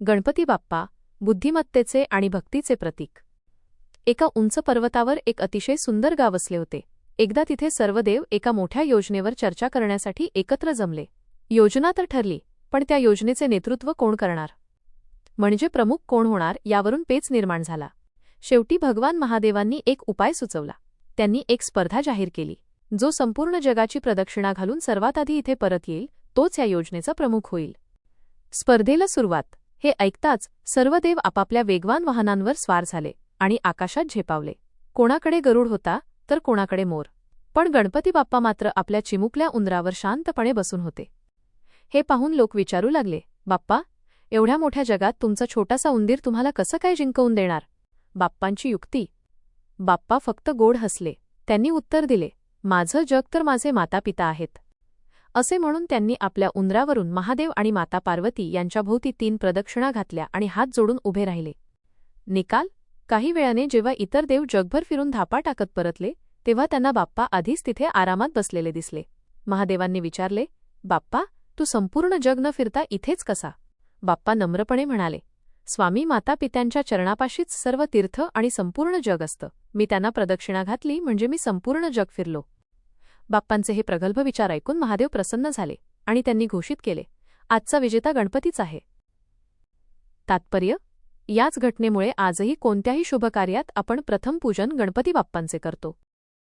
गणपती बाप्पा बुद्धिमत्तेचे आणि भक्तीचे प्रतीक. एका उंच पर्वतावर एक अतिशय सुंदर गाव वसले होते. एकदा तिथे सर्व देव एका मोठ्या योजनेवर चर्चा करण्यासाठी एकत्र जमले. योजना तर ठरली, पण त्या योजनेचे नेतृत्व कोण करणार, म्हणजे प्रमुख कोण होणार, यावरून पेच निर्माण झाला. शेवटी भगवान महादेवांनी एक उपाय सुचवला. त्यांनी एक स्पर्धा जाहीर केली. जो संपूर्ण जगाची प्रदक्षिणा घालून सर्वात आधी इथे परत येईल, तोच या योजनेचा प्रमुख होईल. स्पर्धेला सुरुवात. हे ऐकताच सर्व देव आपापल्या वेगवान वाहनांवर स्वार झाले आणि आकाशात झेपावले. कोणाकडे गरुड होता तर कोणाकडे मोर, पण गणपती बाप्पा मात्र आपल्या चिमुकल्या उंदरावर शांतपणे बसून होते. हे पाहून लोक विचारू लागले, बाप्पा, एवढ्या मोठ्या जगात तुमचा छोटासा उंदीर तुम्हाला कसं काय जिंकवून देणार? बाप्पांची युक्ती. बाप्पा फक्त गोड हसले. त्यांनी उत्तर दिले, माझं जग तर माझे मातापिता आहेत. असे म्हणून त्यांनी आपल्या उंदरावरून महादेव आणि माता पार्वती यांच्याभोवती 3 प्रदक्षिणा घातल्या आणि हात जोडून उभे राहिले. निकाल. काही वेळाने जेव्हा इतर देव जगभर फिरून धापा टाकत परतले, तेव्हा त्यांना बाप्पा आधीच तिथे आरामात बसलेले दिसले. महादेवांनी विचारले, बाप्पा, तू संपूर्ण जग न फिरता इथेच कसा? बाप्पा नम्रपणे म्हणाले, स्वामी, मातापित्यांच्या चरणापाशीच सर्व तीर्थ आणि संपूर्ण जग असतं. मी त्यांना प्रदक्षिणा घातली म्हणजे मी संपूर्ण जग फिरलो. बाप्पांचे हे प्रगल्भ विचार ऐकून महादेव प्रसन्न झाले आणि त्यांनी घोषित केले, आजचा विजेता गणपतीच आहे. तात्पर्य. याच घटनेमुळे आजही कोणत्याही शुभकार्यात आपण प्रथम पूजन गणपती बाप्पांचे करतो.